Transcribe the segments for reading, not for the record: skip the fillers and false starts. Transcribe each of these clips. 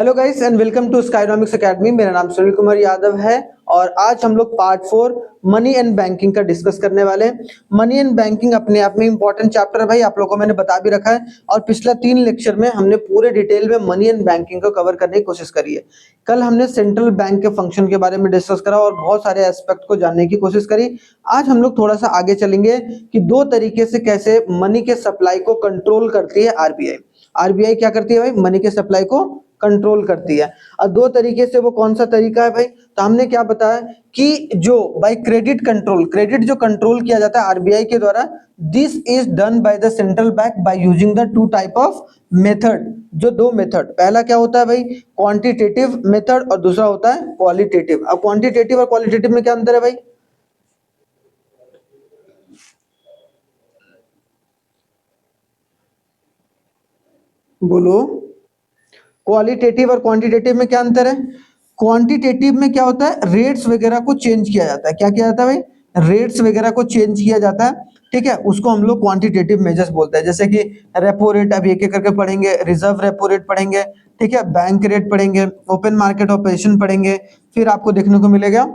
Hello guys and welcome to Skynomics academy. मेरा नाम सुनील कुमार यादव है और आज हम लोग पार्ट 4 मनी एंड बैंकिंग का डिस्कस करने वाले हैं। मनी एंड बैंकिंग अपने आप में इंपॉर्टेंट चैप्टर है भाई, आप लोगों को मैंने बता भी रखा है। और पिछला 3 लेक्चर में हमने पूरे डिटेल में मनी एंड बैंकिंग को कवर करने की कोशिश करी है। कल हमने सेंट्रल बैंक के फंक्शन के बारे में डिस्कस करा और बहुत सारे एस्पेक्ट को जानने की कोशिश करी। आज हम लोग थोड़ा सा आगे चलेंगे कि दो तरीके से कैसे मनी के सप्लाई को कंट्रोल करती है आरबीआई। आरबीआई क्या करती है भाई? मनी के सप्लाई को कंट्रोल करती है। और दो तरीके से, वो कौन सा तरीका है भाई? तो हमने क्या बताया कि जो बाय क्रेडिट कंट्रोल, क्रेडिट जो कंट्रोल किया जाता है आरबीआई के द्वारा, this is done by the central bank by using the two type of method. जो दो मेथड, पहला क्या होता है भाई? क्वांटिटेटिव मेथड और दूसरा होता है क्वालिटेटिव। अब क्वांटिटेटिव और क्वालिटेटिव में क्या अंतर है भाई? बोलो। क्वालिटेटिव और क्वांटिटेटिव में क्या अंतर है? क्वांटिटेटिव में क्या होता है? रेट्स वगैरह को चेंज किया जाता है। क्या किया जाता है भाई? रेट्स वगैरह को चेंज किया जाता है। ठीक है, उसको हम लोग क्वांटिटेटिव मेजर्स बोलते हैं। जैसे कि रेपो रेट, अभी एक एक करके पढ़ेंगे। रिजर्व रेपो रेट पढ़ेंगे, ठीक है, बैंक रेट पढ़ेंगे, ओपन मार्केट ऑपरेशन पढ़ेंगे, फिर आपको देखने को मिलेगा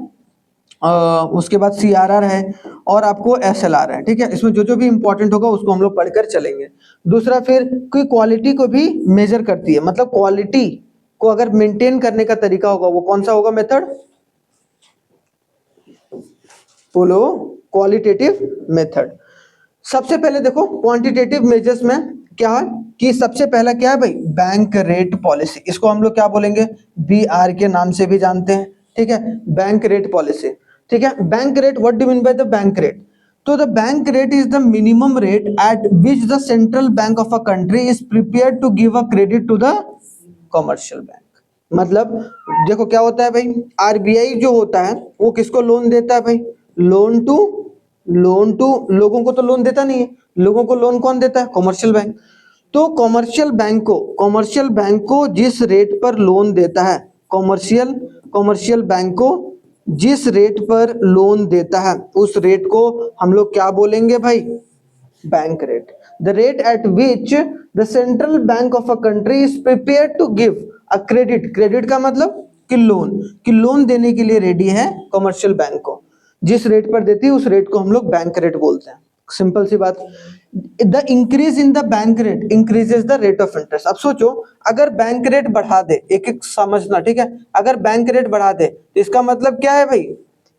उसके बाद सीआरआर है और आपको एसएलआर है। ठीक है, इसमें जो जो भी इंपॉर्टेंट होगा उसको हम लोग पढ़कर चलेंगे। दूसरा, फिर कोई क्वालिटी को भी मेजर करती है, मतलब क्वालिटी को अगर मेंटेन करने का तरीका होगा वो कौन सा होगा मेथड? बोलो। Qualitative method. सबसे पहले देखो क्वांटिटेटिव मेजर्स में क्या है कि सबसे पहला क्या है भाई? Bank rate policy. इसको हम लोग क्या बोलेंगे? बीआर के नाम से भी जानते हैं। ठीक है, बैंक रेट पॉलिसी। ठीक है, bank rate, what do mean by the bank rate? तो the bank rate is the minimum rate at which the central bank of a country is prepared to give a credit to the commercial bank. मतलब देखो क्या होता है भाई, RBI जो होता है वो किसको लोन देता है भाई? लोन टू लोगों को तो लोन देता नहीं है। लोगों को लोन कौन देता है? Commercial bank. तो कॉमर्शियल बैंक को जिस रेट पर लोन देता है, कॉमर्शियल बैंक को जिस रेट पर लोन देता है उस रेट को हम लोग क्या बोलेंगे भाई? Bank rate. The rate at which the central bank of a country is prepare to give a credit. Credit का मतलब कि लोन देने के लिए रेडी है कॉमर्शियल बैंक को। जिस रेट पर देती है उस रेट को हम लोग बैंक रेट बोलते हैं। सिंपल सी बात। The increase in the bank rate increases the rate of interest. अब सोचो, अगर बैंक रेट बढ़ा दे, एक एक समझना, ठीक है, अगर बैंक रेट बढ़ा दे तो इसका मतलब क्या है भाई?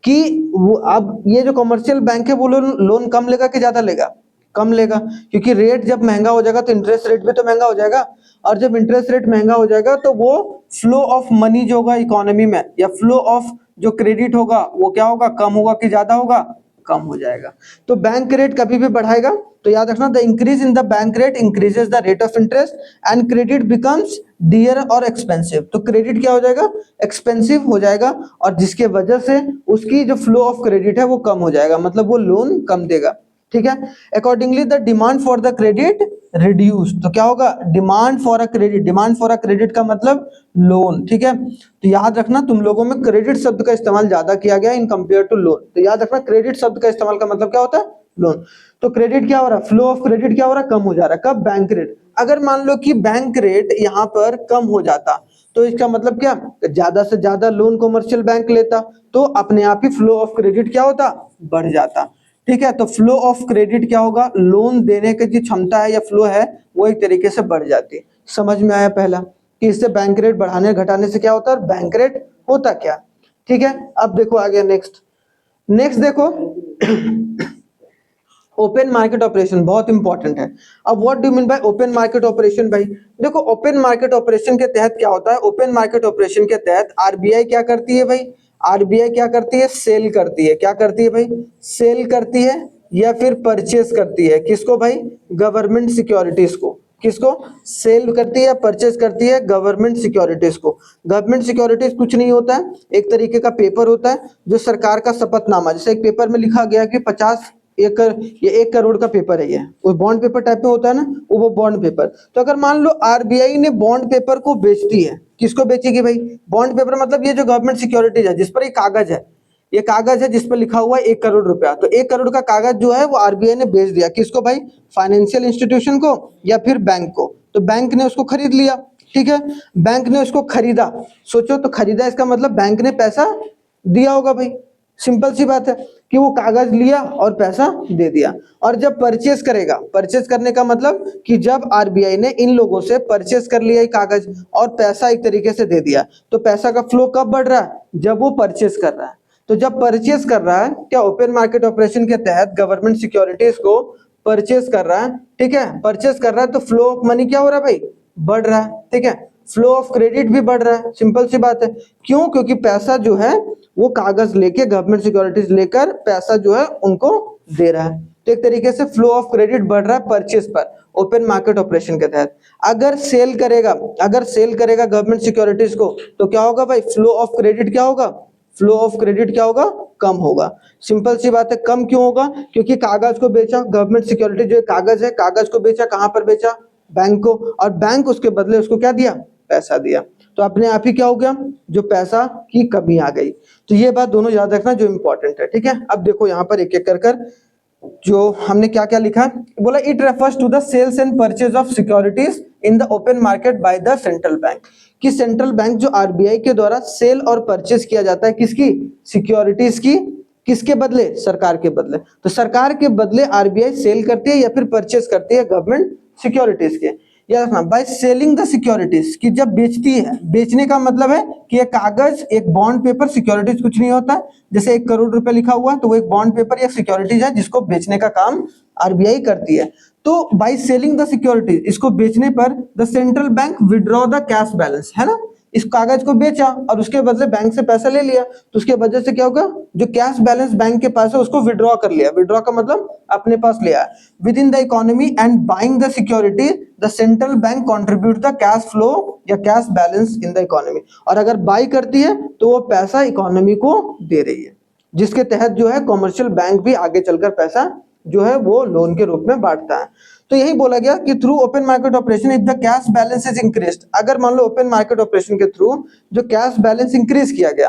कि वो अब ये जो कॉमर्शियल बैंक है वो लोन कम लेगा कि ज्यादा लेगा? कम लेगा, क्योंकि रेट जब महंगा हो जाएगा तो इंटरेस्ट रेट भी तो महंगा हो जाएगा। और जब इंटरेस्ट रेट महंगा हो जाएगा तो वो फ्लो ऑफ मनी जो होगा इकोनॉमी में, या फ्लो ऑफ जो क्रेडिट होगा वो क्या होगा? कम होगा कि ज्यादा होगा? कम हो जाएगा। तो बैंक रेट कभी भी बढ़ाएगा तो याद रखना, the increase in the bank rate increases the rate of interest and credit becomes dear और एक्सपेंसिव। तो क्रेडिट क्या हो जाएगा? एक्सपेंसिव हो जाएगा, और जिसके वजह से उसकी जो फ्लो ऑफ क्रेडिट है वो कम हो जाएगा, मतलब वो लोन कम देगा। ठीक है, accordingly the demand for the credit reduce. तो क्या होगा? Demand for a credit, demand for a credit का मतलब लोन। ठीक है, तो याद रखना तुम लोगों में क्रेडिट शब्द का इस्तेमाल ज्यादा किया गया इन कंपेयर टू लोन। तो याद रखना क्रेडिट शब्द का इस्तेमाल का मतलब क्या होता है? लोन। तो क्रेडिट क्या हो रहा है? फ्लो ऑफ क्रेडिट क्या हो रहा है? कम हो जा रहा है। कब? Bank rate. अगर मान लो कि बैंक रेट यहाँ पर कम हो जाता तो इसका मतलब क्या? ज्यादा से ज्यादा लोन कमर्शियल बैंक लेता तो अपने आप ही फ्लो ऑफ क्रेडिट क्या होता? बढ़ जाता। ठीक है, तो फ्लो ऑफ क्रेडिट क्या होगा? लोन देने की जो क्षमता है या फ्लो है वो एक तरीके से बढ़ जाती है। समझ में आया पहला कि इससे बैंक रेट बढ़ाने घटाने से क्या होता है? बैंक रेट होता क्या? ठीक है, अब देखो आगे नेक्स्ट। नेक्स्ट देखो ओपन मार्केट ऑपरेशन बहुत इंपॉर्टेंट है। अब what do mean bye open market operation भाई? देखो ओपन मार्केट ऑपरेशन के तहत क्या होता है? ओपन मार्केट ऑपरेशन के तहत आरबीआई क्या करती है भाई? आरबीआई क्या करती है? सेल करती है। क्या करती है भाई? सेल करती है या फिर परचेस करती है। किसको भाई? गवर्नमेंट सिक्योरिटीज को। किसको? सेल करती है या परचेस करती है? गवर्नमेंट सिक्योरिटीज को। गवर्नमेंट सिक्योरिटीज कुछ नहीं होता है, एक तरीके का पेपर होता है जो सरकार का शपथनामा, जैसे एक पेपर में लिखा गया कि 50 ये 1 करोड़ का पेपर है, ये वो बॉन्ड पेपर टाइप में होता है ना, वो बॉन्ड पेपर। तो अगर मान लो आरबीआई ने बॉन्ड पेपर को बेचती है, किसको बेचेगी भाई? बॉन्ड पेपर मतलब ये जो गवर्नमेंट सिक्योरिटीज है जिस पर ये कागज है, ये कागज है जिस पर लिखा हुआ है 1 करोड़ रुपया। तो 1 करोड़ का कागज जो है वो आरबीआई ने बेच दिया। किसको भाई? फाइनेंशियल इंस्टीट्यूशन को या फिर बैंक को। तो बैंक ने उसको खरीद लिया। ठीक है, बैंक ने उसको खरीदा, सोचो तो खरीदा इसका मतलब बैंक ने पैसा दिया होगा भाई, सिंपल सी बात है कि वो कागज लिया और पैसा दे दिया। और जब परचेस करेगा, परचेस करने का मतलब कि जब आरबीआई ने इन लोगों से परचेस कर लिया ये कागज और पैसा एक तरीके से दे दिया, तो पैसा का फ्लो कब बढ़ रहा है, जब वो परचेस कर रहा है। तो जब परचेस कर रहा है, क्या ओपन मार्केट ऑपरेशन के तहत गवर्नमेंट सिक्योरिटीज को परचेस कर रहा है, ठीक है, परचेस कर रहा है, तो फ्लो ऑफ मनी क्या हो रहा है भाई, बढ़ रहा है, ठीक है, फ्लो ऑफ क्रेडिट भी बढ़ रहा है, सिंपल सी बात है। क्यों, क्योंकि पैसा जो है वो कागज लेके गवर्नमेंट सिक्योरिटीज लेकर पैसा जो है उनको दे रहा है, तो एक तरीके से फ्लो ऑफ क्रेडिट बढ़ रहा है परचेस पर ओपन मार्केट ऑपरेशन के तहत। अगर सेल करेगा, अगर सेल करेगा गवर्नमेंट सिक्योरिटीज को, तो क्या होगा भाई, फ्लो ऑफ क्रेडिट क्या होगा, फ्लो ऑफ क्रेडिट क्या होगा, कम होगा। सिंपल सी बात है, कम क्यों होगा, क्योंकि कागज को बेचा, गवर्नमेंट सिक्योरिटी जो कागज है, कागज को बेचा, कहां पर बेचा, बैंक को, और बैंक उसके बदले उसको क्या दिया, पैसा दिया। तो अपने आप ही क्या हो गया, जो पैसा की कमी आ गई। तो ये बात दोनों याद रखना जो इंपॉर्टेंट है, ठीक है। अब देखो यहाँ पर एक एक कर कर जो हमने क्या क्या लिखा, बोला it refers to the sales and purchase of securities in the open market by the central bank, कि सेंट्रल बैंक जो आरबीआई के द्वारा सेल और परचेज किया जाता है किसकी, सिक्योरिटीज की, किसके बदले, सरकार के बदले। तो सरकार के बदले आरबीआई सेल करती है या फिर परचेज करती है गवर्नमेंट सिक्योरिटीज के। याद रखना, बाय सेलिंग द सिक्योरिटीज, कि जब बेचती है, बेचने का मतलब है कि एक कागज, एक बॉन्ड पेपर, सिक्योरिटीज कुछ नहीं होता, जैसे 1 करोड़ रुपए लिखा हुआ है तो वो एक बॉन्ड पेपर या सिक्योरिटीज है जिसको बेचने का काम आरबीआई करती है। तो बाय सेलिंग द सिक्योरिटीज, इसको बेचने पर the central bank withdraw the cash balance, है ना, इस कागज को बेचा और उसके बदले बैंक से पैसा ले लिया, तो उसके वजह से क्या होगा, जो कैश बैलेंस बैंक के पास है उसको विड्रॉ कर लिया, विड्रॉ का मतलब अपने पास लिया। Within the economy and buying the security the central bank contribute the cash flow या cash balance in the economy, और अगर बाई करती है तो वो पैसा इकोनॉमी को दे रही है, जिसके तहत जो है कॉमर्शियल बैंक भी आगे चलकर पैसा जो है वो लोन के रूप में बांटता है। तो यही बोला गया कि through open market operation if the cash balance is increased, अगर मान लो ओपन मार्केट ऑपरेशन के थ्रू जो कैश बैलेंस इंक्रीज किया गया,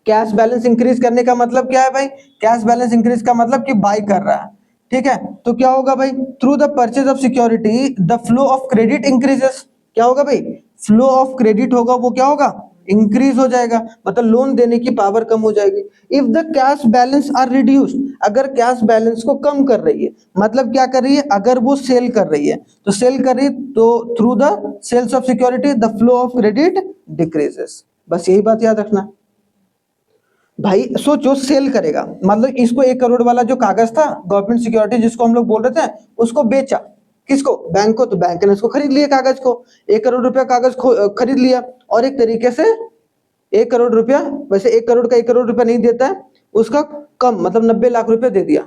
कैश बैलेंस इंक्रीज करने का मतलब क्या है भाई, कैश बैलेंस इंक्रीज का मतलब कि बाई कर रहा है, ठीक है, तो क्या होगा भाई, through the purchase of security the flow of credit increases, क्या होगा भाई, फ्लो ऑफ क्रेडिट होगा वो क्या होगा, इंक्रीज हो जाएगा, मतलब लोन देने की पावर कम हो जाएगी। If the cash balance are reduced, अगर कैश बैलेंस को कम कर रही है, मतलब क्या कर रही है, अगर वो सेल कर रही है, तो सेल कर रही है तो through the sales of security the flow of credit decreases. बस यही बात याद रखना भाई। सोचो सेल करेगा मतलब इसको 1 करोड़ वाला जो कागज था गवर्नमेंट सिक्योरिटी जिसको हम लोग बोल रहे थे, उसको बेचा किसको, बैंक को, तो बैंक ने उसको खरीद लिया कागज को, 1 करोड़ रुपया कागज खरीद लिया, और एक तरीके से 1 करोड़ रुपया, वैसे 1 करोड़ का 1 करोड़ रुपया नहीं देता है, उसका कम मतलब 90 लाख रुपया दे दिया,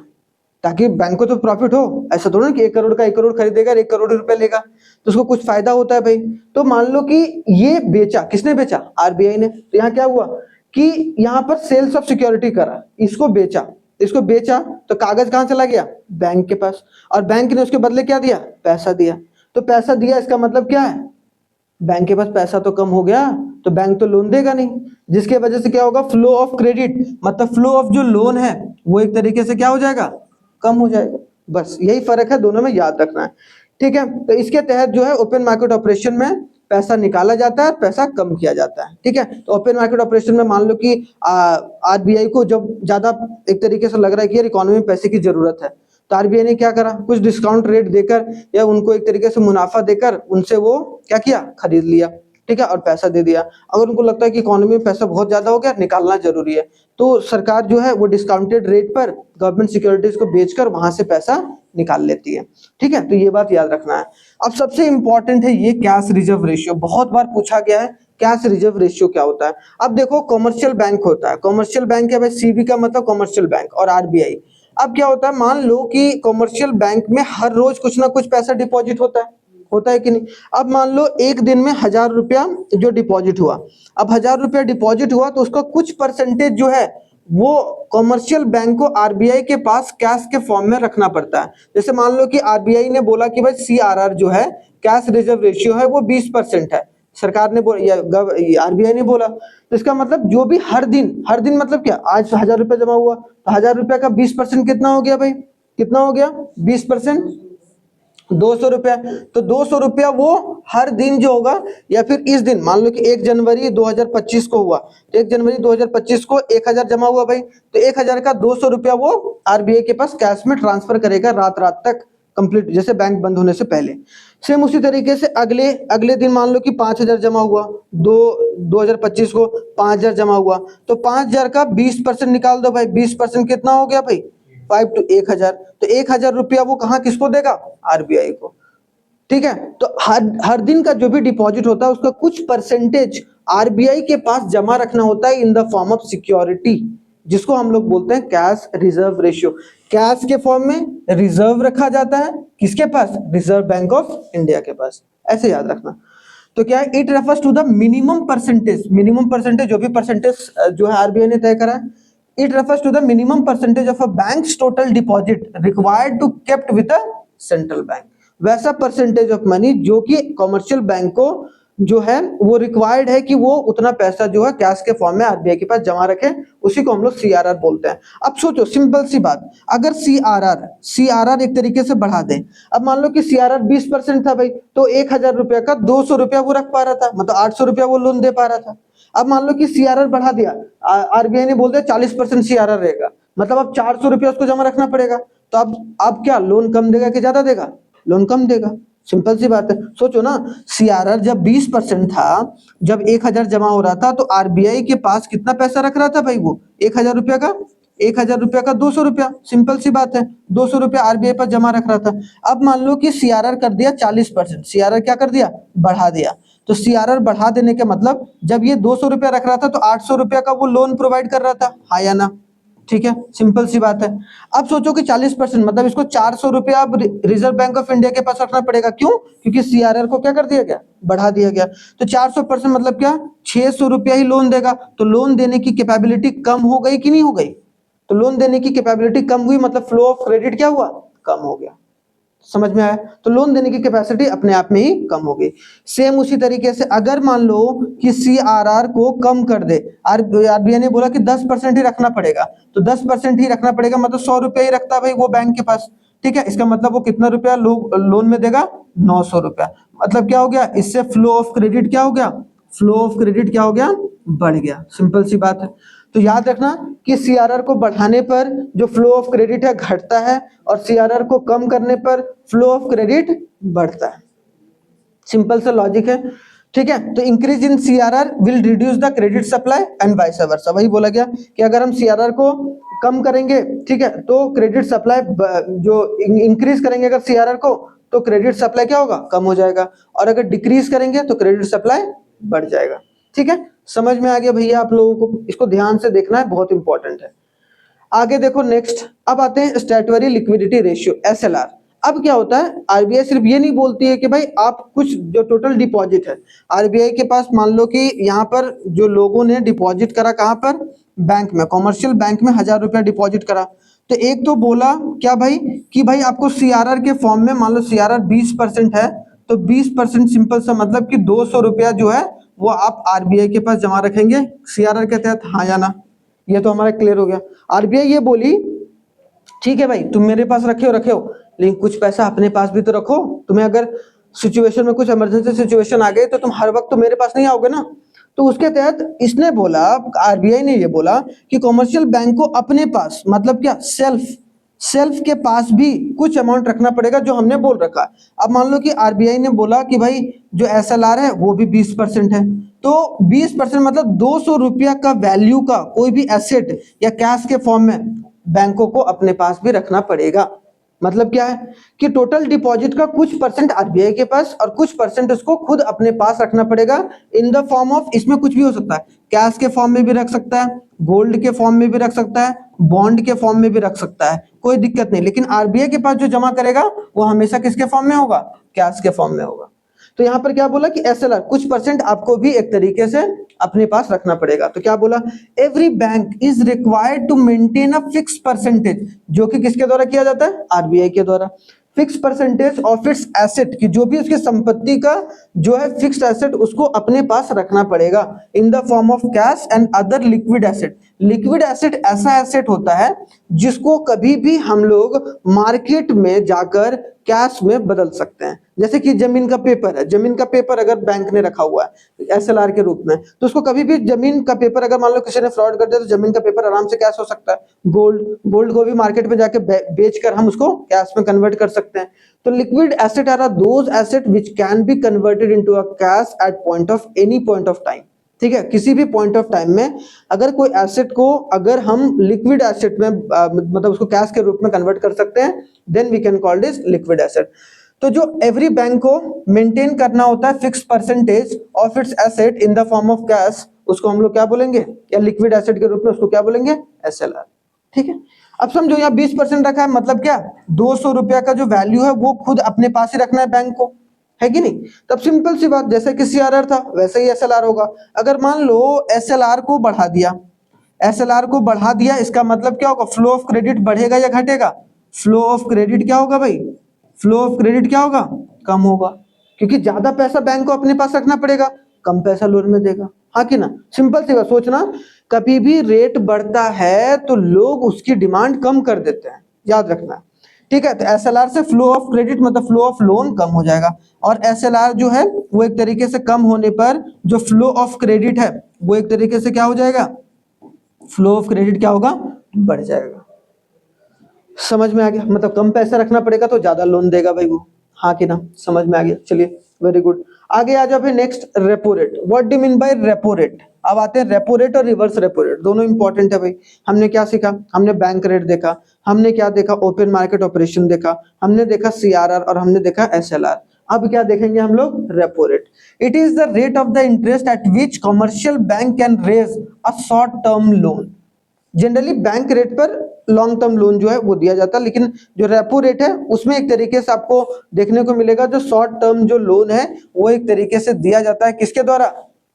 ताकि बैंक को तो प्रॉफिट हो। ऐसा थोड़ा ना कि 1 करोड़ का 1 करोड़ खरीदेगा, 1 करोड़ रुपया लेगा, तो उसको कुछ फायदा होता है भाई। तो मान लो कि ये बेचा, किसने बेचा, आरबीआई ने, तो यहाँ क्या हुआ कि यहाँ पर सेल्स ऑफ सिक्योरिटी करा, इसको बेचा, इसको बेचा तो कागज कहां चला गया, बैंक के पास, और बैंक ने उसके बदले क्या दिया, पैसा दिया। तो पैसा दिया इसका मतलब क्या है, बैंक के पास पैसा तो कम हो गया, तो बैंक तो लोन देगा नहीं, जिसके वजह से क्या होगा, फ्लो ऑफ क्रेडिट, मतलब फ्लो ऑफ जो लोन है वो एक तरीके से क्या हो जाएगा, कम हो जाएगा। बस यही फर्क है दोनों में, याद रखना है, ठीक है। तो इसके तहत जो है ओपन मार्केट ऑपरेशन में पैसा निकाला जाता है, पैसा कम किया जाता है, ठीक है। तो ओपन मार्केट ऑपरेशन में मान लो कि आरबीआई को जब ज्यादा एक तरीके से लग रहा है कि यार इकोनॉमी में पैसे की जरूरत है, तो आरबीआई ने क्या करा, कुछ डिस्काउंट रेट देकर या उनको एक तरीके से मुनाफा देकर उनसे वो क्या किया, खरीद लिया, ठीक है, और पैसा दे दिया। अगर उनको लगता है कि इकोनॉमी में पैसा बहुत ज्यादा हो गया, निकालना जरूरी है, तो सरकार जो है वो डिस्काउंटेड रेट पर गवर्नमेंट सिक्योरिटीज को बेचकर वहां से पैसा निकाल लेती है, ठीक है। तो ये बात याद रखना है। अब सबसे इंपॉर्टेंट है ये कैश रिजर्व रेशियो, बहुत बार पूछा गया है कैश रिजर्व रेशियो क्या होता है। अब देखो कॉमर्शियल बैंक होता है, कॉमर्शियल बैंक है भाई, सीबी का मतलब कॉमर्शियल बैंक, और आरबीआई। अब क्या होता है, मान लो कि कॉमर्शियल बैंक में हर रोज कुछ ना कुछ पैसा डिपॉजिट होता है कि नहीं। अब मान लो एक दिन में 1000 रुपया जो डिपॉजिट हुआ, अब 1000 रुपया डिपॉजिट हुआ तो उसका कुछ परसेंटेज जो है वो कॉमर्शियल बैंक को आरबीआई के पास कैश के फॉर्म में रखना पड़ता है। जैसे मान लो कि आरबीआई ने बोला कि भाई सीआरआर जो है, कैश रिजर्व रेशियो है, वो 20% है, सरकार ने बोला या आरबीआई ने बोला, तो इसका मतलब जो भी हर दिन मतलब क्या, आज 1000 रुपया जमा हुआ तो 1000 रुपया का 20% कितना हो गया भाई, कितना हो गया, 20%, 200 रुपया। तो 200 रुपया वो हर दिन जो होगा, या फिर इस दिन मान लो कि 1 जनवरी 2025 को हुआ, तो 1 जनवरी 2025 को 1000 जमा हुआ भाई, तो 1000 का 200 रुपया वो आरबीआई के पास कैश में ट्रांसफर करेगा रात रात तक कंप्लीट, जैसे बैंक बंद होने से पहले। सेम उसी तरीके से अगले अगले दिन मान लो कि 5000 जमा हुआ, 2025 को 5000 जमा हुआ, तो 5000 का 20% निकाल दो भाई, 20% कितना हो गया भाई 5 to 1000, तो 1000 रुपया वो कहाँ किसको देगा, आरबीआई को। ठीक है, तो हर दिन का जो भी डिपॉजिट होता है उसका कुछ परसेंटेज आरबीआई के पास जमा रखना होता है in the form of security, जिसको हम लोग बोलते हैं कैश रिजर्व रेशियो। कैश के फॉर्म में रिजर्व रखा जाता है किसके पास, रिजर्व बैंक ऑफ इंडिया के पास, ऐसे याद रखना। तो क्या है, it refers to the minimum percentage, minimum percentage जो भी परसेंटेज जो है आरबीआई ने तय करा है, it refers to the minimum percentage of a bank's total deposit required to kept with a central bank. वैसा परसेंटेज ऑफ मनी जो कि कॉमर्शियल बैंक को जो है वो रिक्वायर्ड है कि वो उतना पैसा जो है कैश के फॉर्म में आरबीआई के पास जमा रखे, उसी को हम लोग सीआरआर बोलते हैं। अब सोचो सिंपल सी बात, अगर सीआरआर एक तरीके से बढ़ा दें, अब मान लो कि सीआरआर 20% था भाई, तो 1000 रुपया का 200 रुपया वो रख पा रहा था, मतलब 800 रुपया वो लोन दे पा रहा था। अब मान लो कि सीआरआर बढ़ा दिया, आरबीआई ने बोल दिया 40% सीआरआर रहेगा, मतलब अब 400 रुपया उसको जमा रखना पड़ेगा, तो अब क्या लोन कम देगा कि ज्यादा देगा, लोन कम देगा। सिंपल सी बात है, सोचो ना, सीआरआर जब 20% था, जब 1000 जमा हो रहा था, तो आरबीआई के पास कितना पैसा रख रहा था भाई, वो 1000 रुपया का, 1000 रुपया का 200 रुपया, सिंपल सी बात है, 200 रुपया आरबीआई पर जमा रख रहा था। अब मान लो कि सीआरआर कर दिया 40%, सीआरआर क्या कर दिया, बढ़ा दिया। तो सीआरआर बढ़ा देने के मतलब जब ये 200 रुपया रख रहा था तो 800 रुपया का वो लोन प्रोवाइड कर रहा था, हाँ या ना, ठीक है, सिंपल सी बात है। अब सोचो कि 40% मतलब इसको 400 रुपया अब रिजर्व बैंक ऑफ इंडिया के पास रखना पड़ेगा, क्यों, क्योंकि सीआरआर को क्या कर दिया गया, बढ़ा दिया गया। तो 400% मतलब क्या, 600 रुपया ही लोन देगा, तो लोन देने की कैपेबिलिटी कम हो गई कि नहीं हो गई, तो लोन देने की कैपेबिलिटी कम हुई, मतलब फ्लो ऑफ क्रेडिट क्या हुआ, कम हो गया। समझ में आया, तो लोन देने की कैपेसिटी अपने आप में ही कम हो गई। सेम उसी तरीके से अगर मान लो कि सीआरआर को कम कर दे, आरबीआई ने बोला कि 10% ही रखना पड़ेगा, तो 10% ही रखना पड़ेगा, मतलब 100 रुपया ही रखता है भाई वो बैंक के पास, ठीक है, इसका मतलब वो कितना रुपया लोन में देगा, 900 रुपया। मतलब क्या हो गया, इससे फ्लो ऑफ क्रेडिट क्या हो गया, फ्लो ऑफ क्रेडिट क्या हो गया, बढ़ गया, सिंपल सी बात है। तो याद रखना कि सीआरआर को बढ़ाने पर जो फ्लो ऑफ क्रेडिट है घटता है, और सीआरआर को कम करने पर फ्लो ऑफ क्रेडिट बढ़ता है, सिंपल सा लॉजिक है, ठीक है। तो increase in CRR will reduce the credit supply and vice versa, वही बोला गया कि अगर हम सीआरआर को कम करेंगे, ठीक है, तो क्रेडिट सप्लाई जो इंक्रीज करेंगे अगर सीआरआर को, तो क्रेडिट सप्लाई क्या होगा, कम हो जाएगा, और अगर डिक्रीज करेंगे तो क्रेडिट सप्लाई बढ़ जाएगा, ठीक है। समझ में आ गया भैया आप लोगों को, इसको ध्यान से देखना है, बहुत इंपॉर्टेंट है। आगे देखो नेक्स्ट, अब आते हैं स्टैट्यूटरी लिक्विडिटी रेशियो, एसएलआर। अब क्या होता है, आरबीआई सिर्फ ये नहीं बोलती है कि भाई आप कुछ जो टोटल डिपॉजिट है आरबीआई के पास, मान लो कि यहाँ पर जो लोगों ने डिपॉजिट करा कहाँ पर, बैंक में, कॉमर्शियल बैंक में 1000 रुपया डिपॉजिट करा, तो एक तो बोला क्या भाई कि भाई आपको सीआरआर के फॉर्म में, मान लो सीआरआर 20% है, तो 20% सिंपल सा मतलब कि 200 रुपया जो है वो आप आरबीआई के पास जमा रखेंगे सीआरआर के तहत, हाँ या ना, ये तो हमारा क्लियर हो गया। आरबीआई ये बोली ठीक है भाई तुम मेरे पास रखे हो, लेकिन कुछ पैसा अपने पास भी तो रखो, तुम्हें अगर सिचुएशन में कुछ इमरजेंसी सिचुएशन आ गई तो तुम हर वक्त तो मेरे पास नहीं आओगे ना। तो उसके तहत इसने बोला, आरबीआई ने ये बोला कि कॉमर्शियल बैंक को अपने पास, मतलब क्या, सेल्फ के पास भी कुछ अमाउंट रखना पड़ेगा जो हमने बोल रखा। अब मान लो कि आरबीआई ने बोला कि भाई जो एसएलआर है वो भी 20% है, तो 20% मतलब 200 रुपया का वैल्यू का कोई भी एसेट या कैश के फॉर्म में बैंकों को अपने पास भी रखना पड़ेगा। मतलब क्या है कि टोटल डिपॉजिट का कुछ परसेंट आरबीआई के पास और कुछ परसेंट उसको खुद अपने पास रखना पड़ेगा इन द फॉर्म ऑफ, इसमें कुछ भी हो सकता है, कैश के फॉर्म में भी रख सकता है, गोल्ड के फॉर्म में भी रख सकता है, बॉन्ड के फॉर्म में भी रख सकता है, कोई दिक्कत नहीं, लेकिन आरबीआई के पास जो जमा करेगा वो हमेशा किसके फॉर्म में होगा, कैश के फॉर्म में होगा। तो यहाँ पर क्या बोला कि एसएलआर कुछ परसेंट आपको भी एक तरीके से अपने पास रखना पड़ेगा। तो क्या बोला, every bank is required to maintain a fix percentage, जो कि किसके द्वारा किया जाता है, आरबीआई के द्वारा, fix percentage of its asset, की जो भी उसकी संपत्ति का जो है फिक्स्ड एसेट उसको अपने पास रखना पड़ेगा इन the form of cash and other liquid asset. Liquid asset ऐसा एसेट होता है जिसको कभी भी हम लोग मार्केट में जाकर कैश में बदल सकते हैं। जैसे कि जमीन का पेपर है, जमीन का पेपर अगर बैंक ने रखा हुआ है एसएलआर के रूप में, तो उसको कभी भी जमीन का पेपर अगर मान लो किसी ने फ्रॉड कर दिया तो जमीन का पेपर आराम से कैश हो सकता है। गोल्ड को भी मार्केट में जाके बेचकर हम उसको कैश में कन्वर्ट कर सकते हैं। तो liquid asset are those asset which can be converted into a cash at point of any point of time. ठीक है, किसी भी पॉइंट ऑफ टाइम में अगर कोई एसेट को अगर हम लिक्विड एसेट में मतलब उसको कैश के रूप में कन्वर्ट कर सकते हैं, then we can call this liquid asset. तो जो एवरी बैंक को मेंटेन करना होता है fix percentage of its asset in the form of cash, उसको हम लोग क्या बोलेंगे, या लिक्विड एसेट के रूप में उसको क्या बोलेंगे, एसएलआर। ठीक है, अब समझो यहाँ 20% रखा है, मतलब क्या, 200 रुपया का जो वैल्यू है वो खुद अपने पास ही रखना है बैंक को, है कि नहीं। तब सिंपल सी बात, जैसे कि सीआरआर था वैसे ही एसएलआर होगा। अगर मान लो एसएलआर को बढ़ा दिया, एसएलआर को बढ़ा दिया, इसका मतलब क्या होगा, फ्लो ऑफ क्रेडिट बढ़ेगा या घटेगा, फ्लो ऑफ क्रेडिट क्या होगा भाई, फ्लो ऑफ क्रेडिट क्या होगा, कम होगा, क्योंकि ज्यादा पैसा बैंक को अपने पास रखना पड़ेगा, कम पैसा लोन में देगा, हाँ कि ना। सिंपल सी बात, सोचना कभी भी रेट बढ़ता है तो लोग उसकी डिमांड कम कर देते हैं, याद रखना। ठीक है, तो एसएलआर से फ्लो ऑफ क्रेडिट मतलब फ्लो ऑफ लोन कम हो जाएगा, और एसएलआर जो है वो एक तरीके से कम होने पर जो फ्लो ऑफ क्रेडिट है वो एक तरीके से क्या हो जाएगा, फ्लो ऑफ क्रेडिट क्या होगा, बढ़ जाएगा। समझ में आ गया, मतलब कम पैसा रखना पड़ेगा तो ज्यादा लोन देगा भाई वो, हाँ कि ना, समझ में आ गया। चलिए वेरी गुड, आगे आ जाओ फिर next, repo rate. What do mean bye repo rate. अब आते हैं रेपो रेट और रिवर्स रेपो रेट, दोनों इंपॉर्टेंट है भाई। हमने क्या सीखा, हमने बैंक रेट देखा, हमने क्या देखा, ओपन मार्केट ऑपरेशन देखा, हमने देखा सीआरआर और हमने देखा एसएलआर। अब क्या देखेंगे हम लोग, repo rate. It is the rate of the interest at which commercial bank can raise a short term loan. Generally bank rate पर लॉन्ग टर्म लोन जो है वो दिया जाता है, लेकिन जो रेपो रेट है उसमें एक तरीके से आपको देखने को मिलेगा जो शॉर्ट टर्म जो लोन है वो एक तरीके से दिया जाता है, किसके द्वारा,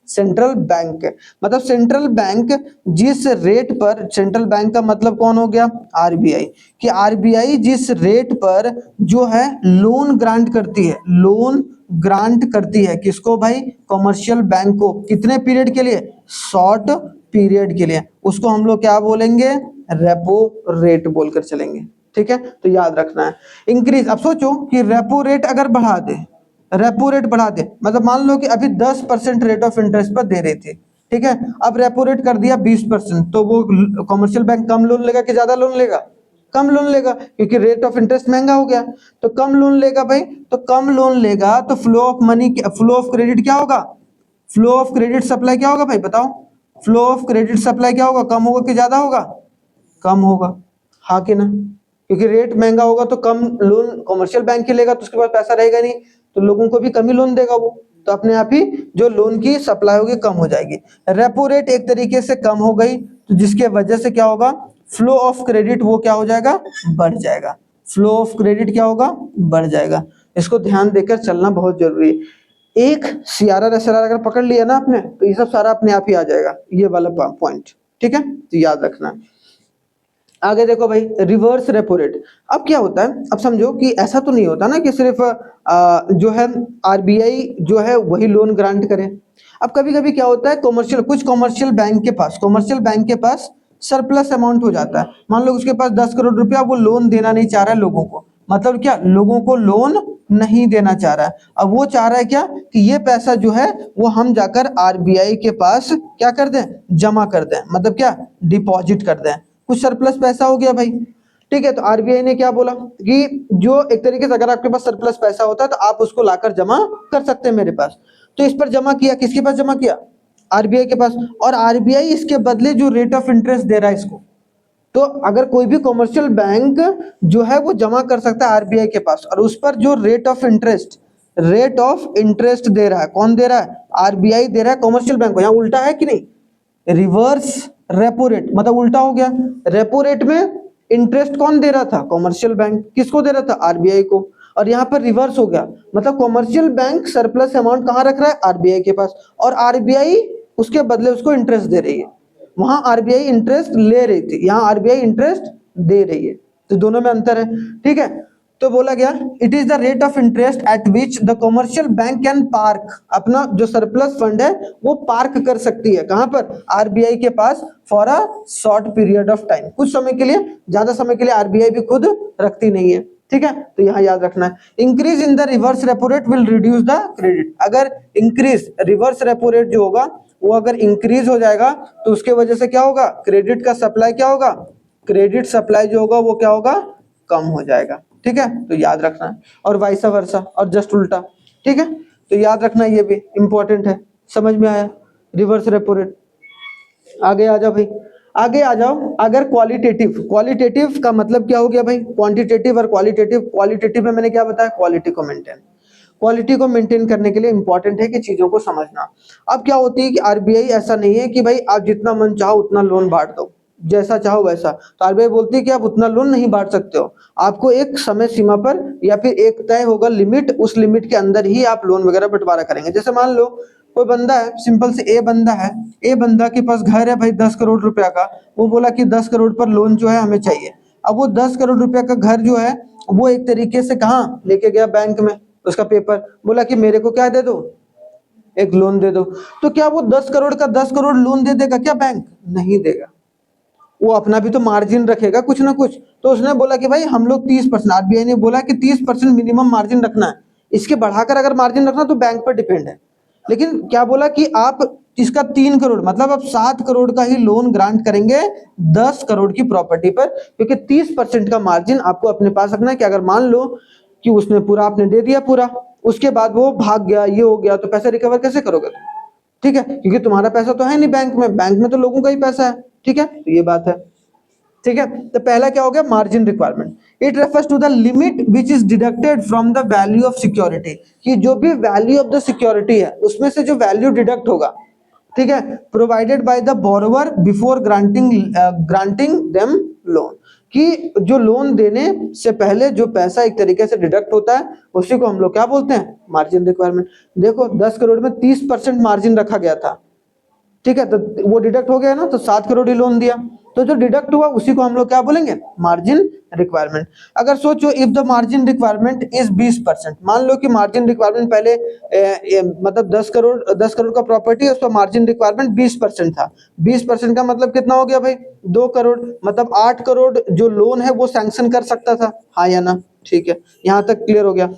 सेंट्रल बैंक। मतलब सेंट्रल बैंक जिस रेट पर, सेंट्रल बैंक का मतलब कौन हो गया, आरबीआई, कि आरबीआई जिस रेट पर जो है लोन ग्रांट करती है, लोन ग्रांट करती है किसको भाई, कमर्शियल बैंक को, कितने पीरियड के लिए, शॉर्ट पीरियड के लिए, उसको हम लोग क्या बोलेंगे, रेपो रेट बोलकर चलेंगे। ठीक है, तो याद रखना है इंक्रीज। अब सोचो कि रेपो रेट अगर बढ़ा दे, रेपो रेट बढ़ा दे, मतलब मान लो कि अभी 10% रेट ऑफ इंटरेस्ट पर दे रहे थे, ठीक है, अब रेपो रेट कर दिया 20%, तो वो कमर्शियल बैंक कम लोन लेगा कि ज्यादा लोन लेगा, कम लोन लेगा, क्योंकि रेट ऑफ इंटरेस्ट महंगा हो गया, तो कम लोन लेगा भाई। तो कम लोन लेगा तो flow of money, flow of credit क्या होगा, फ्लो ऑफ क्रेडिट सप्लाई क्या होगा भाई बताओ, फ्लो ऑफ क्रेडिट सप्लाई क्या होगा, कम होगा कि ज्यादा होगा, कम होगा, हाँ कि ना, क्योंकि रेट महंगा होगा तो कम लोन कमर्शियल बैंक ही लेगा, तो उसके पास पैसा रहेगा नहीं, तो लोगों को भी कम ही लोन देगा वो, तो अपने आप ही जो लोन की सप्लाई होगी कम हो जाएगी। रेपो रेट एक तरीके से कम हो गई, तो जिसके वजह से क्या होगा, फ्लो ऑफ क्रेडिट वो क्या हो जाएगा, बढ़ जाएगा, फ्लो ऑफ क्रेडिट क्या होगा, बढ़ जाएगा। इसको ध्यान देकर चलना बहुत जरूरी है। एक सीआरआर एसआरआर अगर पकड़ लिया ना आपने, तो ये सब सारा अपने आप ही आ जाएगा, ये वाला पॉइंट। ठीक है, तो याद रखना। आगे देखो भाई, रिवर्स रेपो रेट। अब क्या होता है, अब समझो कि ऐसा तो नहीं होता ना कि सिर्फ जो है आरबीआई जो है वही लोन ग्रांट करे। अब कभी कभी क्या होता है, कमर्शियल, कुछ कमर्शियल बैंक के पास, कमर्शियल बैंक के पास सरप्लस अमाउंट हो जाता है, मान लो उसके पास 10 करोड़ रुपया, वो लोन देना नहीं चाह रहा है लोगों को, मतलब क्या, लोगों को लोन नहीं देना चाह रहा है। अब वो चाह रहा है क्या, कि ये पैसा जो है वो हम जाकर आरबीआई के पास क्या कर दें, जमा कर दें, मतलब क्या, डिपॉजिट कर दें, कुछ सरप्लस पैसा हो गया भाई। ठीक है, तो आरबीआई ने क्या बोला कि जो एक तरीके से अगर आपके पास सरप्लस पैसा होता है तो आप उसको लाकर जमा कर सकते हैं मेरे पास, तो इस पर जमा किया, किसके पास जमा किया, आरबीआई के पास, और आरबीआई इसके बदले जो रेट ऑफ इंटरेस्ट दे रहा है इसको, तो अगर कोई भी कमर्शियल बैंक जो है वो जमा कर सकता है आरबीआई के पास, और उस पर जो rate of interest, rate of interest दे रहा है, कौन दे रहा है, आरबीआई दे रहा है कमर्शियल बैंक को। यहाँ उल्टा है कि नहीं, रिवर्स रेपो रेट, मतलब उल्टा हो गया। रेपो रेट में इंटरेस्ट कौन दे रहा था, कमर्शियल बैंक, किसको दे रहा था, आरबीआई को, और यहाँ पर रिवर्स हो गया, मतलब कमर्शियल बैंक सरप्लस अमाउंट कहाँ रख रहा है, आरबीआई के पास, और आरबीआई उसके बदले उसको इंटरेस्ट दे रही है। वहां आरबीआई इंटरेस्ट ले रही थी, यहाँ आरबीआई इंटरेस्ट दे रही है, तो दोनों में अंतर है। ठीक है, तो बोला गया it is the rate of interest at which the commercial bank can park, अपना जो सरप्लस फंड है वो पार्क कर सकती है, कहां पर, आरबीआई के पास, for a short period of time, कुछ समय के लिए, ज्यादा समय के लिए आरबीआई भी खुद रखती नहीं है। ठीक है, तो यहाँ याद रखना है, increase in the reverse repo rate will reduce the credit. अगर इंक्रीज रिवर्स रेपो रेट जो होगा वो अगर इंक्रीज हो जाएगा तो उसके वजह से क्या होगा, क्रेडिट का सप्लाई क्या होगा, क्रेडिट सप्लाई जो होगा वो क्या होगा, कम हो जाएगा। ठीक है, तो याद रखना है, और वाइस वर्सा और जस्ट उल्टा। ठीक है, तो याद रखना, ये भी इंपॉर्टेंट है। समझ में आया, रिवर्स रेपो रेट। आगे आ जाओ भाई, आगे आ जाओ। अगर क्वालिटेटिव, क्वालिटेटिव का मतलब क्या हो गया भाई, क्वांटिटेटिव और क्वालिटेटिव। क्वालिटेटिव में मैंने क्या बताया, क्वालिटी को मेंटेन, क्वालिटी को मेंटेन करने के लिए इंपॉर्टेंट है कि चीजों को समझना। अब क्या होती है कि आरबीआई ऐसा नहीं है कि भाई आप जितना मन चाहो उतना लोन बांट दो, जैसा चाहो वैसा। तो आरबीआई बोलती है कि आप उतना लोन नहीं बांट सकते हो, आपको एक समय सीमा पर या फिर एक तय होगा लिमिट, उस लिमिट के अंदर ही आप लोन वगैरह बंटवारा करेंगे। जैसे मान लो कोई बंदा है, सिंपल से ए बंदा है, ए बंदा के पास घर है भाई 10 करोड़ रुपया का, वो बोला कि 10 करोड़ पर लोन जो है हमें चाहिए। अब वो 10 करोड़ रुपया का घर जो है वो एक तरीके से कहाँ लेके गया, बैंक में, उसका पेपर, बोला कि मेरे को क्या दे दो, एक लोन दे दो। तो क्या वो 10 करोड़ का 10 करोड़ लोन दे देगा क्या बैंक, नहीं देगा, वो अपना भी तो मार्जिन रखेगा कुछ ना कुछ। तो उसने बोला कि भाई हम लोग 30%, आरबीआई ने बोला कि 30% मिनिमम मार्जिन रखना है, इसके बढ़ाकर अगर मार्जिन रखना तो बैंक पर डिपेंड है। लेकिन क्या बोला कि आप इसका 3 करोड़ मतलब आप 7 करोड़ का ही लोन ग्रांट करेंगे 10 करोड़ की प्रॉपर्टी पर, क्योंकि 30% का मार्जिन आपको अपने पास रखना है कि अगर मान लो कि उसने पूरा आपने दे दिया पूरा, उसके बाद वो भाग गया, ये हो गया, तो पैसा रिकवर कैसे करोगे तुम? ठीक है, क्योंकि तुम्हारा पैसा तो है नहीं बैंक में, बैंक में तो लोगों का ही पैसा है। ठीक है, तो ये बात है। ठीक है, तो पहला क्या हो गया, margin requirement. It refers to the limit which is deducted from the value of security, कि जो भी वैल्यू ऑफ द सिक्योरिटी है उसमें से जो वैल्यू डिडक्ट होगा, ठीक है, provided by the borrower before granting them loan, कि जो लोन देने से पहले जो पैसा एक तरीके से डिडक्ट होता है उसी को हम लोग क्या बोलते हैं, मार्जिन रिक्वायरमेंट। देखो 10 करोड़ में 30% मार्जिन रखा गया था, ठीक है, तो वो डिडक्ट हो गया ना, तो 7 करोड़ ही लोन दिया, तो जो डिडक्ट हुआ उसी को हम लोग क्या बोलेंगे, मार्जिन रिक्वायरमेंट। अगर सोचो if the margin requirement is 20%, मान लो कि मार्जिन रिक्वायरमेंट पहले मतलब 10 करोड़ का प्रॉपर्टी है, उसका मार्जिन रिक्वायरमेंट 20% था। 20% का मतलब कितना हो गया भाई, 2 करोड़, मतलब 8 करोड़ जो लोन है वो सैंक्शन कर सकता था, हाँ या ना। ठीक है, यहाँ तक क्लियर हो गया।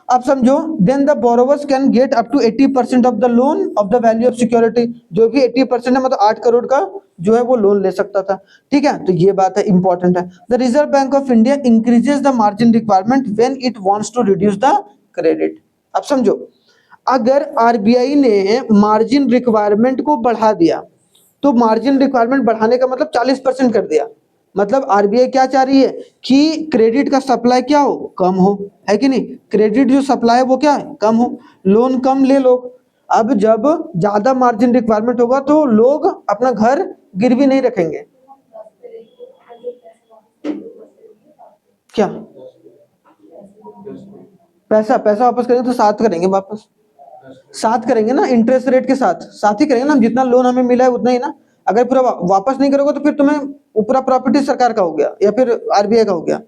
अब समझो, then the borrowers can get up to 80% of the loan of the value of security, जो भी 80% है मतलब 8 करोड़ का जो है वो लोन ले सकता था। ठीक है, तो ये बात है, इंपॉर्टेंट है। The Reserve Bank of India increases the margin requirement when it wants to reduce the credit. अब समझो, अगर आरबीआई ने मार्जिन रिक्वायरमेंट को बढ़ा दिया, तो मार्जिन रिक्वायरमेंट बढ़ाने का मतलब 40% कर दिया, मतलब आरबीआई क्या चाह रही है कि क्रेडिट का सप्लाई क्या हो, कम हो, है कि नहीं, क्रेडिट जो सप्लाई है वो क्या है, कम हो, लोन कम ले लोग। अब जब ज्यादा मार्जिन रिक्वायरमेंट होगा तो लोग अपना घर गिरवी नहीं रखेंगे, क्या पैसा पैसा वापस करेंगे तो साथ करेंगे वापस, साथ करेंगे ना, इंटरेस्ट रेट के साथ साथ ही करेंगे ना, जितना लोन हमें मिला है उतना ही ना। अगर पूरा वापस नहीं करोगे तो फिर तुम्हें पूरा प्रॉपर्टी सरकार का हो गया या फिर आरबीआई का हो गया।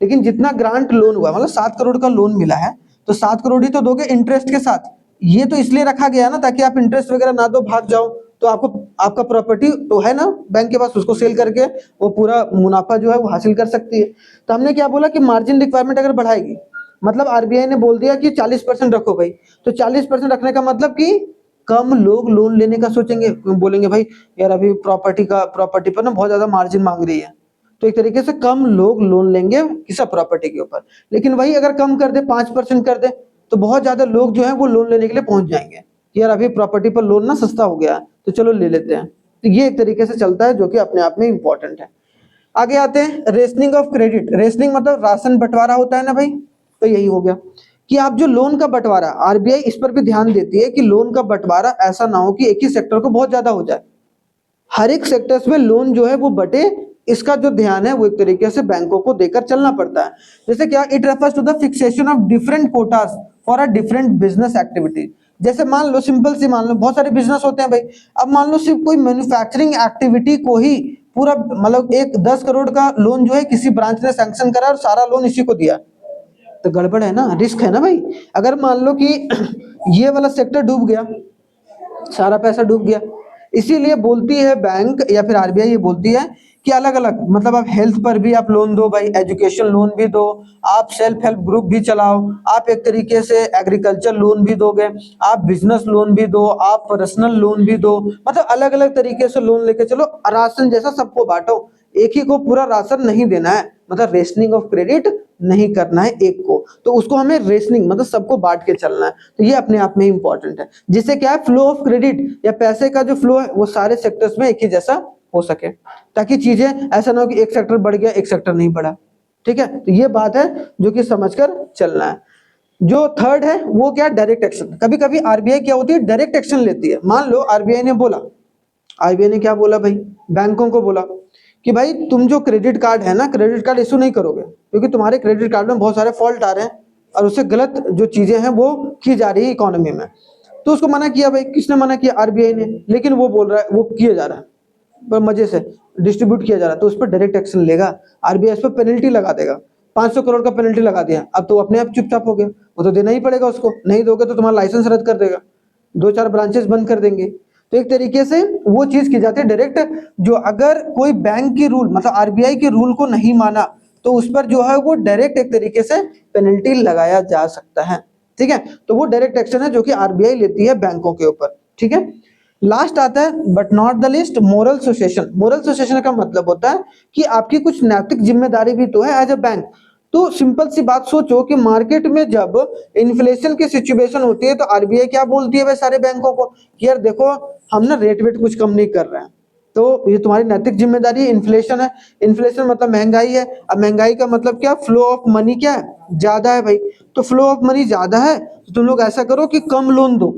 लेकिन जितना ग्रांट लोन हुआ, मतलब 7 करोड़ का लोन मिला है तो 7 करोड़ ही तो दोगे इंटरेस्ट के साथ। ये तो इसलिए रखा गया ना ताकि आप इंटरेस्ट वगैरह ना दो, भाग जाओ, तो आपको आपका प्रॉपर्टी तो है ना बैंक के पास, उसको सेल करके वो पूरा मुनाफा जो है वो हासिल कर सकती है। तो हमने क्या बोला कि मार्जिन रिक्वायरमेंट अगर बढ़ाएगी, मतलब आरबीआई ने बोल दिया कि 40% रखो भाई, तो 40% रखने का मतलब कि कम लोग लोन लेने का सोचेंगे, बोलेंगे भाई यार अभी प्रॉपर्टी पर ना बहुत ज्यादा मार्जिन मांग रही है, तो एक तरीके से कम लोग लोन लेंगे किसी प्रॉपर्टी के ऊपर। लेकिन वही अगर कम कर दे, 5% कर दे, तो बहुत ज्यादा लोग जो है वो लोन लेने के लिए पहुंच जाएंगे कि यार अभी प्रॉपर्टी पर लोन ना सस्ता हो गया है तो चलो ले लेते हैं। तो ये एक तरीके से चलता है जो कि अपने आप में इंपॉर्टेंट है। आगे आते हैं, रेशनिंग ऑफ क्रेडिट। रेशनिंग मतलब राशन बंटवारा होता है ना भाई, तो यही हो गया कि आप जो लोन का बंटवारा, आरबीआई इस पर भी ध्यान देती है कि लोन का बंटवारा ऐसा ना हो कि एक ही सेक्टर को बहुत ज्यादा हो जाए, हर एक सेक्टर्स में लोन जो है वो बटे, इसका जो ध्यान है वो एक तरीके से बैंकों को देकर चलना पड़ता है। जैसे क्या, it refers to the fixation of different quotas for a different business activity. जैसे मान लो, सिंपल सी मान लो, बहुत सारे बिजनेस होते हैं भाई, अब मान लो सिर्फ कोई मैन्युफैक्चरिंग एक्टिविटी को ही पूरा, मतलब एक 10 करोड़ का लोन जो है किसी ब्रांच ने सैंक्शन करा और सारा लोन इसी को दिया, तो गड़बड़ है ना, रिस्क है ना भाई। अगर मान लो कि ये वाला सेक्टर डूब गया, सारा पैसा डूब गया, इसीलिए बोलती है बैंक या फिर आरबीआई ये बोलती है कि अलग अलग, मतलब आप हेल्थ पर भी आप लोन दो भाई, एजुकेशन लोन भी दो, आप सेल्फ हेल्प ग्रुप भी चलाओ, आप एक तरीके से एग्रीकल्चर लोन भी दोगे, आप बिजनेस लोन भी दो, आप पर्सनल लोन भी दो, मतलब अलग अलग तरीके से लोन लेके चलो, राशन जैसा सबको बांटो, एक ही को पूरा राशन नहीं देना है, मतलब रेशनिंग ऑफ क्रेडिट नहीं करना है एक को, तो उसको हमें रेशनिंग मतलब सबको बांट के चलना है। तो ये अपने आप में इंपॉर्टेंट है, जिससे क्या है फ्लो ऑफ क्रेडिट या पैसे का जो फ्लो है वो सारे सेक्टर्स में एक ही जैसा हो सके, ताकि चीजें ऐसा ना हो कि एक सेक्टर बढ़ गया एक सेक्टर नहीं बढ़ा। ठीक है, तो ये बात है जो कि समझकर चलना है। जो थर्ड है वो क्या, डायरेक्ट एक्शन। कभी कभी आरबीआई क्या होती है, डायरेक्ट एक्शन लेती है। मान लो आरबीआई ने बोला, आरबीआई ने क्या बोला भाई, बैंकों को बोला कि भाई तुम जो क्रेडिट कार्ड है ना, क्रेडिट कार्ड इशू नहीं करोगे क्योंकि तुम्हारे क्रेडिट कार्ड में बहुत सारे फॉल्ट आ रहे हैं और उससे गलत जो चीजें हैं वो की जा रही है इकोनॉमी में। तो उसको मना किया भाई, किसने मना किया, आरबीआई ने, लेकिन वो बोल रहा है वो किया जा रहा है पर मजे से डिस्ट्रीब्यूट किया जा रहा है, तो उस पर डायरेक्ट एक्शन लेगा आरबीआई, उस पर पेनल्टी लगा देगा, 500 करोड़ का पेनल्टी लगा दिया, अब तो अपने आप चुपचाप हो गया, वो तो देना ही पड़ेगा उसको, नहीं दोगे तो तुम्हारा लाइसेंस रद्द कर देगा, 2-4 ब्रांचेस बंद कर देंगे। तो एक तरीके से वो चीज की जाती है डायरेक्ट, जो अगर कोई बैंक की रूल मतलब आरबीआई के रूल को नहीं माना तो उस पर जो है वो डायरेक्ट एक तरीके से पेनल्टी लगाया जा सकता है। ठीक है, तो वो डायरेक्ट एक्शन है जो कि आरबीआई लेती है बैंकों के ऊपर। ठीक है, लास्ट आता है but not the list, moral suasion. Moral suasion का मतलब होता है कि आपकी कुछ नैतिक जिम्मेदारी भी तो है एज अ बैंक। तो सिंपल सी बात सोचो कि मार्केट में जब इन्फ्लेशन की सिचुएशन होती है तो आरबीआई क्या बोलती है भाई सारे बैंकों को कि यार देखो हम ना रेट वेट कुछ कम नहीं कर रहे हैं, तो ये तुम्हारी नैतिक जिम्मेदारी है। इन्फ्लेशन है, इन्फ्लेशन मतलब महंगाई है, अब महंगाई का मतलब क्या, फ्लो ऑफ मनी क्या है, ज्यादा है भाई, तो फ्लो ऑफ मनी ज्यादा है तो तुम लोग ऐसा करो कि कम लोन दो,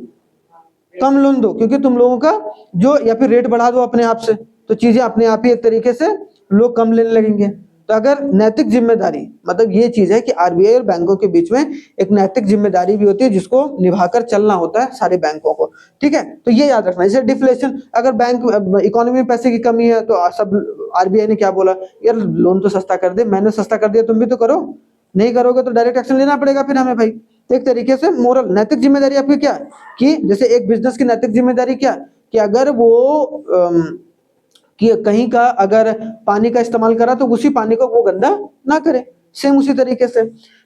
कम लोन दो, क्योंकि तुम लोगों का जो, या फिर रेट बढ़ा दो अपने आप से, तो चीजें अपने आप ही एक तरीके से लोग कम लेने लगेंगे। तो अगर नैतिक जिम्मेदारी मतलब ये चीज है कि आरबीआई और बैंकों के बीच में एक नैतिक जिम्मेदारी भी होती है जिसको निभाकर चलना होता है सारे बैंकों को। ठीक है, तो ये याद रखना। जैसे डिफ्लेशन, अगर बैंक इकोनॉमी में पैसे की कमी है तो सब आरबीआई ने क्या बोला, यार लोन तो सस्ता कर दे, मैंने सस्ता कर दिया तुम भी तो करो, नहीं करोगे तो डायरेक्ट एक्शन लेना पड़ेगा फिर हमें भाई। तो एक तरीके से मोरल नैतिक जिम्मेदारी आपकी क्या है कि जैसे एक बिजनेस की नैतिक जिम्मेदारी क्या, कि अगर वो कि कहीं का अगर पानी का इस्तेमाल करा तो उसी पानी को वो गंदा ना करे, सेम उसी तरीके से।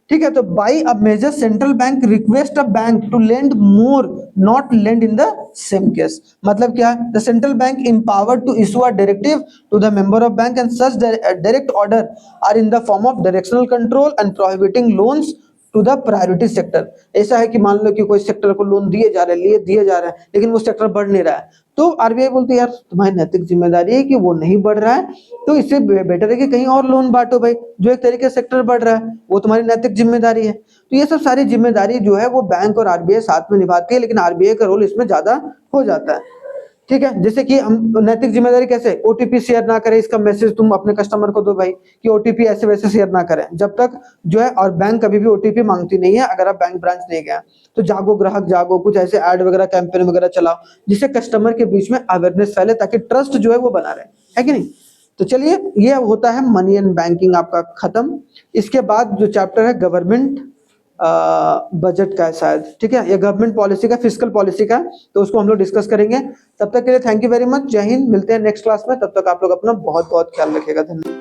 ठीक है, तो by a major central bank request a bank to lend more not lend in the same case. मतलब क्या, the central bank empowered to issue a directive to the member of bank and such direct order are in the form of directional control and prohibiting loans to the priority sector. ऐसा है कि मान लो कि कोई sector को loan दिए जा रहे हैं, दिए जा रहे हैं, लेकिन वो सेक्टर बढ़ नहीं रहा है, तो आरबीआई बोलती है यार तुम्हारी नैतिक जिम्मेदारी है कि वो नहीं बढ़ रहा है, तो इससे बेटर है कि कहीं और लोन बांटो भाई, जो एक तरीके से सेक्टर बढ़ रहा है वो तुम्हारी नैतिक जिम्मेदारी है। तो ये सब सारी जिम्मेदारी जो है वो बैंक और आरबीआई साथ में निभाती है, लेकिन आरबीआई का रोल इसमें ज्यादा हो जाता है। ठीक है, जैसे कि हम नैतिक जिम्मेदारी कैसे, ओटीपी शेयर ना करें, इसका मैसेज तुम अपने कस्टमर को दो भाई कि ओटीपी ऐसे वैसे शेयर ना करें जब तक जो है, और बैंक कभी भी ओटीपी मांगती नहीं है अगर आप बैंक ब्रांच नहीं गए। तो जागो ग्राहक जागो, कुछ ऐसे ऐड वगैरह कैंपेन वगैरह चलाओ जिससे कस्टमर के बीच में अवेयरनेस फैले, ताकि ट्रस्ट जो है वो बना रहे, है कि नहीं। तो चलिए, ये होता है मनी एंड बैंकिंग आपका खत्म। इसके बाद जो चैप्टर है गवर्नमेंट बजट का है शायद, ठीक है, ये गवर्नमेंट पॉलिसी का, फिस्कल पॉलिसी का, तो उसको हम लोग डिस्कस करेंगे। तब तक के लिए थैंक यू वेरी मच, जय हिंद, मिलते हैं नेक्स्ट क्लास में, तब तक आप लोग अपना बहुत बहुत ख्याल रखिएगा, धन्यवाद।